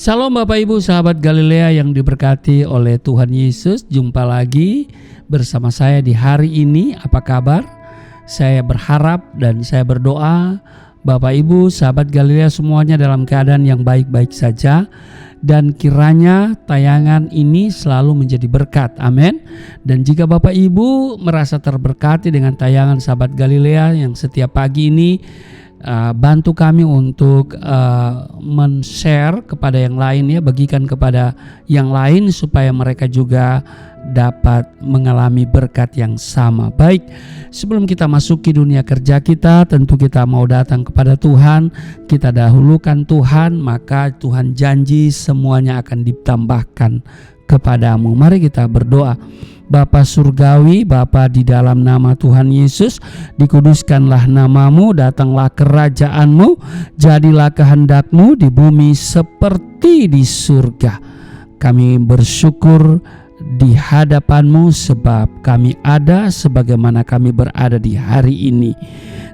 Shalom Bapak Ibu sahabat Galilea yang diberkati oleh Tuhan Yesus. Jumpa lagi bersama saya di hari ini. Apa kabar? Saya berharap dan saya berdoa Bapak Ibu sahabat Galilea semuanya dalam keadaan yang baik-baik saja. Dan kiranya tayangan ini selalu menjadi berkat. Amin. Dan jika Bapak Ibu merasa terberkati dengan tayangan sahabat Galilea yang setiap pagi ini, bantu kami untuk men-share kepada yang lain ya, bagikan kepada yang lain supaya mereka juga dapat mengalami berkat yang sama. Baik, sebelum kita masuki dunia kerja kita, tentu kita mau datang kepada Tuhan. Kita dahulukan Tuhan, maka Tuhan janji semuanya akan ditambahkan kepadamu. Mari kita berdoa. Bapa Surgawi, Bapa di dalam nama Tuhan Yesus, dikuduskanlah namamu, datanglah kerajaanmu, jadilah kehendakmu di bumi seperti di surga. Kami bersyukur di hadapanmu sebab kami ada sebagaimana kami berada di hari ini.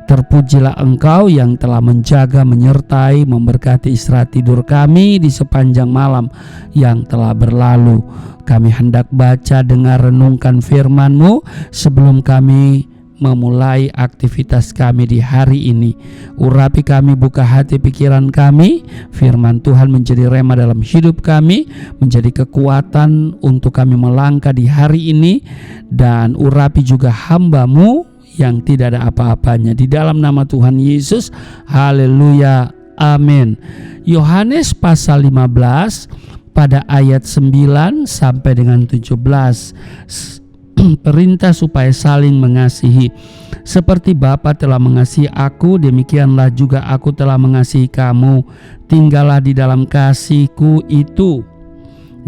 Terpujilah Engkau yang telah menjaga, menyertai, memberkati istirahat tidur kami di sepanjang malam yang telah berlalu. Kami hendak baca, dengar, renungkan firman-Mu sebelum kami memulai aktivitas kami di hari ini. Urapi kami, buka hati pikiran kami. Firman Tuhan menjadi rema dalam hidup kami, menjadi kekuatan untuk kami melangkah di hari ini. Dan urapi juga hamba-Mu yang tidak ada apa-apanya. Di dalam nama Tuhan Yesus, haleluya, amin. Yohanes pasal 15 pada ayat 9 sampai dengan 17. Perintah supaya saling mengasihi. Seperti Bapa telah mengasihi aku, demikianlah juga aku telah mengasihi kamu. Tinggallah di dalam kasih-Ku itu.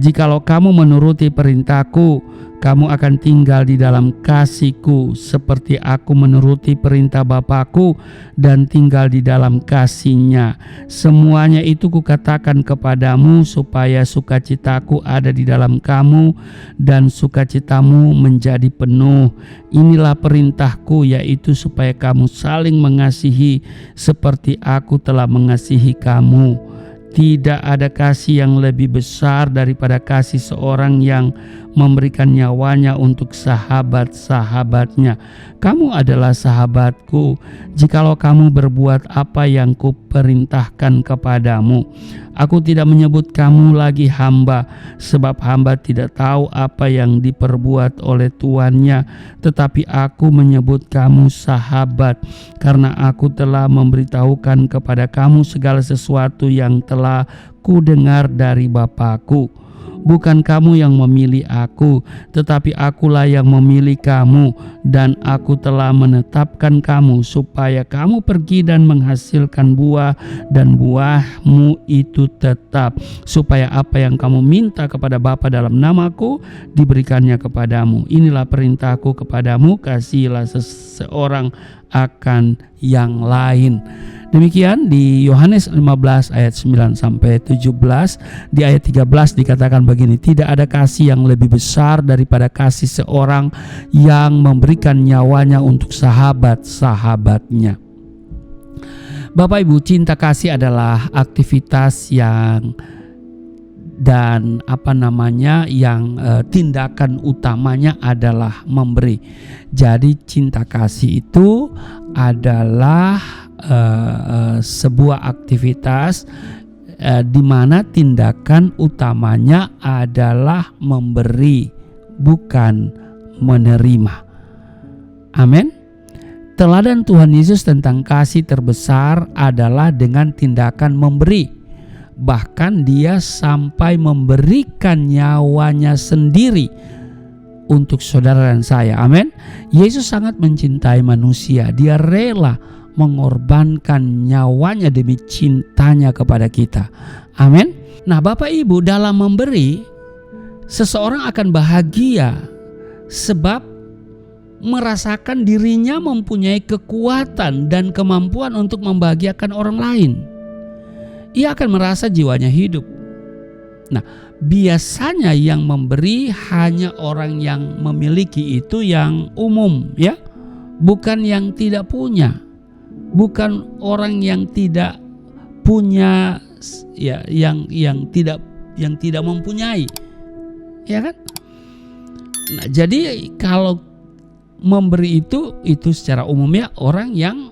Jikalau kamu menuruti perintah-Ku, kamu akan tinggal di dalam kasih-Ku, seperti aku menuruti perintah Bapa-Ku dan tinggal di dalam kasih-Nya. Semuanya itu Kukatakan kepadamu supaya sukacita-Ku ada di dalam kamu dan sukacitamu menjadi penuh. Inilah perintah-Ku, yaitu supaya kamu saling mengasihi seperti aku telah mengasihi kamu. Tidak ada kasih yang lebih besar daripada kasih seorang yang memberikan nyawanya untuk sahabat-sahabatnya. Kamu adalah sahabatku jikalau kamu berbuat apa yang Kuperintahkan kepadamu. Aku tidak menyebut kamu lagi hamba, sebab hamba tidak tahu apa yang diperbuat oleh tuannya, tetapi aku menyebut kamu sahabat, karena aku telah memberitahukan kepada kamu segala sesuatu yang telah Kudengar dari Bapa-Ku. Bukan kamu yang memilih aku, tetapi akulah yang memilih kamu, dan aku telah menetapkan kamu supaya kamu pergi dan menghasilkan buah, dan buahmu itu tetap, supaya apa yang kamu minta kepada Bapa dalam namaku diberikannya kepadamu. Inilah perintahku kepadamu, kasihilah seseorang akan yang lain. Demikian di Yohanes 15 ayat 9 sampai 17. Di ayat 13 dikatakan begini, tidak ada kasih yang lebih besar daripada kasih seorang yang memberikan nyawanya untuk sahabat-sahabatnya. Bapak Ibu, cinta kasih adalah aktivitas yang tindakan utamanya adalah memberi. Jadi cinta kasih itu adalah sebuah aktivitas di mana tindakan utamanya adalah memberi, bukan menerima. Amin. Teladan Tuhan Yesus tentang kasih terbesar adalah dengan tindakan memberi. Bahkan Dia sampai memberikan nyawanya sendiri untuk saudara dan saya. Amin. Yesus sangat mencintai manusia. Dia rela mengorbankan nyawanya demi cintanya kepada kita. Amin. Nah, Bapak Ibu, dalam memberi, seseorang akan bahagia sebab merasakan dirinya mempunyai kekuatan dan kemampuan untuk membahagiakan orang lain. Ia akan merasa jiwanya hidup. Nah, biasanya yang memberi hanya orang yang memiliki, itu yang umum ya, bukan yang tidak punya. Bukan orang yang tidak punya ya yang tidak mempunyai, ya kan? Nah, jadi kalau memberi itu secara umumnya orang yang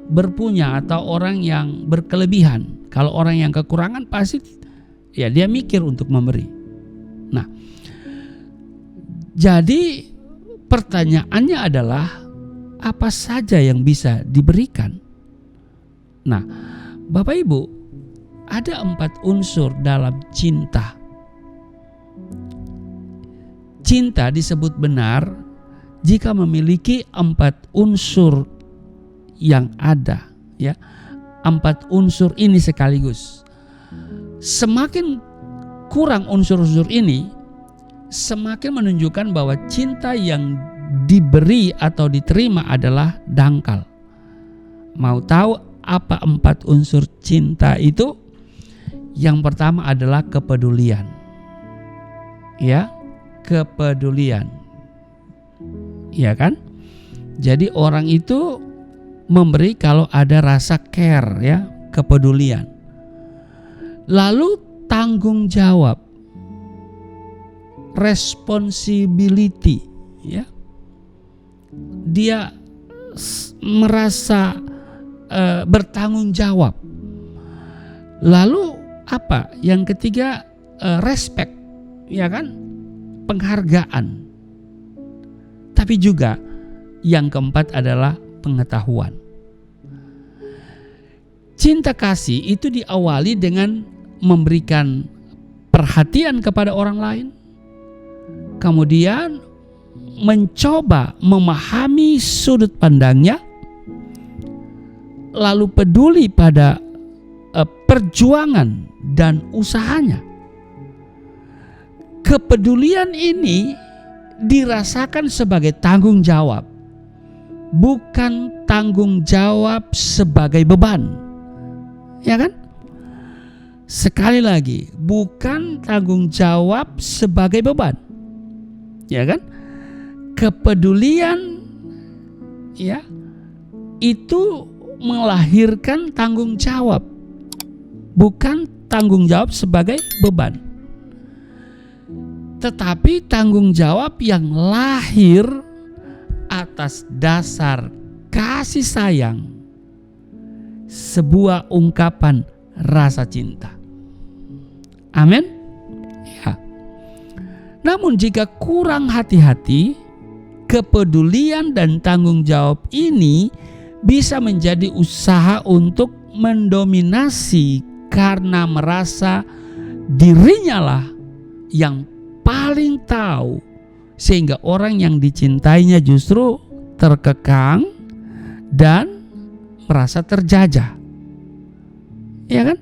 berpunya atau orang yang berkelebihan. Kalau orang yang kekurangan pasti ya dia mikir untuk memberi. Nah, jadi pertanyaannya adalah apa saja yang bisa diberikan? Nah, Bapak Ibu, ada 4 unsur dalam cinta. Cinta disebut benar jika memiliki 4 unsur yang ada, ya. 4 unsur ini sekaligus. Semakin kurang unsur-unsur ini, semakin menunjukkan bahwa cinta yang diberi atau diterima adalah dangkal. Mau tahu apa 4 unsur cinta itu? Yang pertama adalah kepedulian. Ya, kepedulian. Ya kan? Jadi orang itu memberi kalau ada rasa care, ya, kepedulian. Lalu tanggung jawab. Responsibility, ya. Dia merasa bertanggung jawab. Lalu apa? Yang ketiga, respect, ya kan? Penghargaan. Tapi juga yang keempat adalah pengetahuan. Cinta kasih itu diawali dengan memberikan perhatian kepada orang lain, kemudian mencoba memahami sudut pandangnya, lalu peduli pada perjuangan dan usahanya. Kepedulian ini dirasakan sebagai tanggung jawab, bukan tanggung jawab sebagai beban. Ya kan? Sekali lagi, bukan tanggung jawab sebagai beban. Ya kan? Kepedulian, ya, itu melahirkan tanggung jawab, bukan tanggung jawab sebagai beban. Tetapi tanggung jawab yang lahir atas dasar kasih sayang, sebuah ungkapan rasa cinta. Amin. Ya. Namun jika kurang hati-hati, kepedulian dan tanggung jawab ini bisa menjadi usaha untuk mendominasi karena merasa dirinya lah yang paling tahu, sehingga orang yang dicintainya justru terkekang dan merasa terjajah. Ya kan?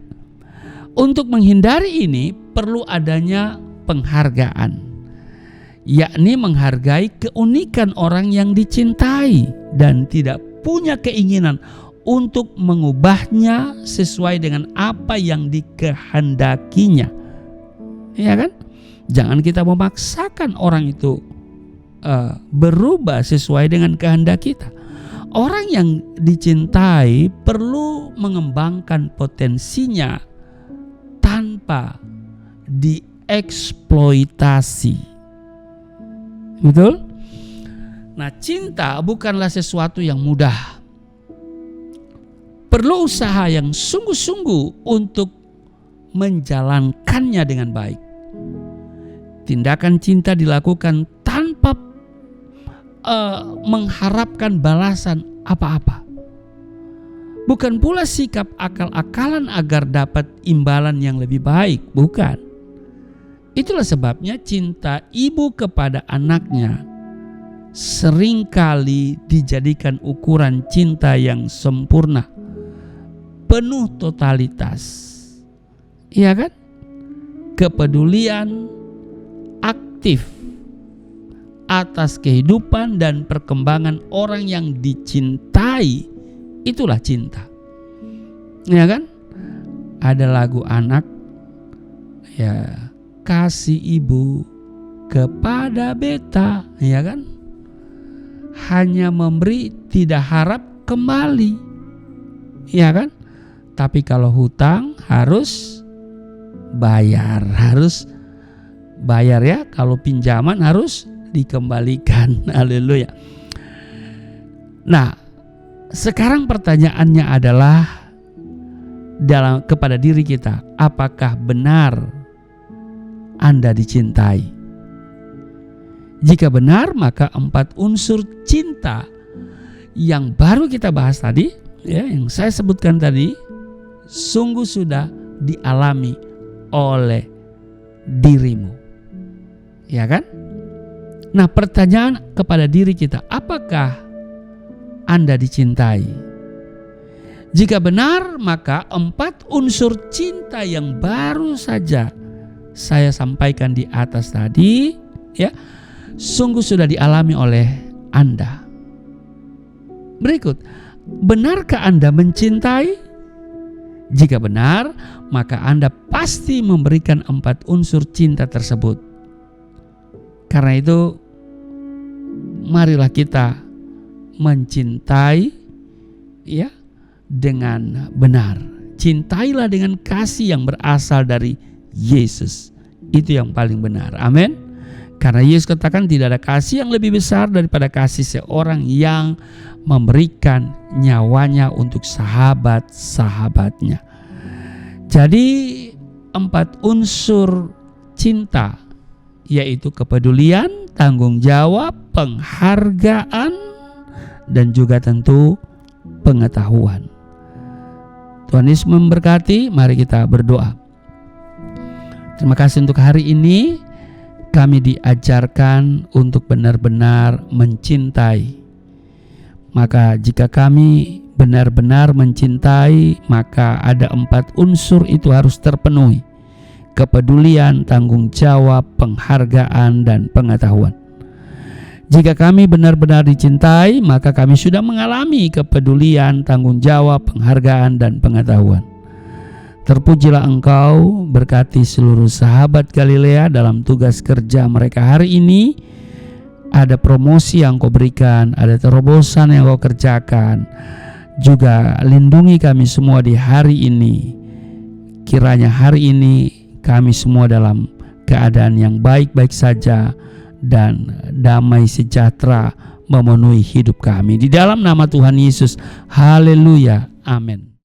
Untuk menghindari ini perlu adanya penghargaan, yakni menghargai keunikan orang yang dicintai dan tidak punya keinginan untuk mengubahnya sesuai dengan apa yang dikehendakinya. Ya kan? Jangan kita memaksakan orang itu berubah sesuai dengan kehendak kita. Orang yang dicintai perlu mengembangkan potensinya tanpa dieksploitasi. Betul? Nah, cinta bukanlah sesuatu yang mudah. Perlu usaha yang sungguh-sungguh untuk menjalankannya dengan baik. Tindakan cinta dilakukan tanpa mengharapkan balasan apa-apa. Bukan pula sikap akal-akalan agar dapat imbalan yang lebih baik, bukan. Itulah sebabnya cinta ibu kepada anaknya seringkali dijadikan ukuran cinta yang sempurna, penuh totalitas. Iya kan? Kepedulian aktif atas kehidupan dan perkembangan orang yang dicintai, itulah cinta. Ya kan? Ada lagu anak, ya, kasih ibu kepada beta, ya kan? Hanya memberi, tidak harap kembali. Ya kan? Tapi kalau hutang harus bayar ya. Kalau pinjaman harus dikembalikan. Haleluya. Nah, sekarang pertanyaannya adalah kepada diri kita, apakah benar Anda dicintai? Jika benar, maka 4 unsur cinta yang baru kita bahas tadi, ya, yang saya sebutkan tadi, sungguh sudah dialami oleh dirimu. Ya kan? Nah, pertanyaan kepada diri kita, apakah Anda dicintai? Jika benar, maka 4 unsur cinta yang baru saja saya sampaikan di atas tadi, ya, sungguh sudah dialami oleh Anda. Berikut, benarkah Anda mencintai? Jika benar, maka Anda pasti memberikan 4 unsur cinta tersebut. Karena itu, marilah kita mencintai, ya, dengan benar. Cintailah dengan kasih yang berasal dari Yesus. Itu yang paling benar. Amin. Karena Yesus katakan tidak ada kasih yang lebih besar daripada kasih seorang yang memberikan nyawanya untuk sahabat-sahabatnya. Jadi 4 unsur cinta, yaitu kepedulian, tanggung jawab, penghargaan, dan juga tentu pengetahuan. Tuhan Yesus memberkati. Mari kita berdoa. Terima kasih untuk hari ini. Kami diajarkan untuk benar-benar mencintai. Maka jika kami benar-benar mencintai, maka ada 4 unsur itu harus terpenuhi. Kepedulian, tanggung jawab, penghargaan, dan pengetahuan. Jika kami benar-benar dicintai, maka kami sudah mengalami kepedulian, tanggung jawab, penghargaan, dan pengetahuan. Terpujilah Engkau, berkati seluruh sahabat Galilea dalam tugas kerja mereka hari ini. Ada promosi yang Kau berikan, ada terobosan yang Kau kerjakan. Juga lindungi kami semua di hari ini. Kiranya hari ini kami semua dalam keadaan yang baik-baik saja, dan damai sejahtera memenuhi hidup kami. Di dalam nama Tuhan Yesus. Haleluya. Amin.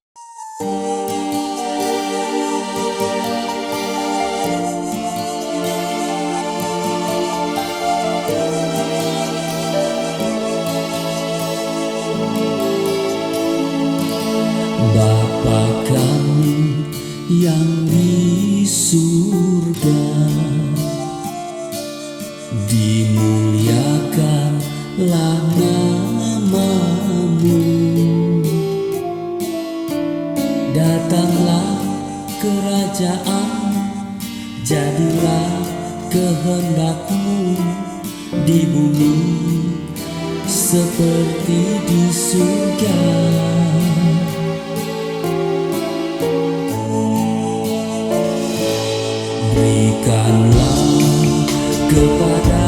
Bapa kami yang di surga, dimuliakanlah nama-Mu. Datanglah kerajaan, jadilah kehendak-Mu di bumi seperti di surga. Berikanlah kepada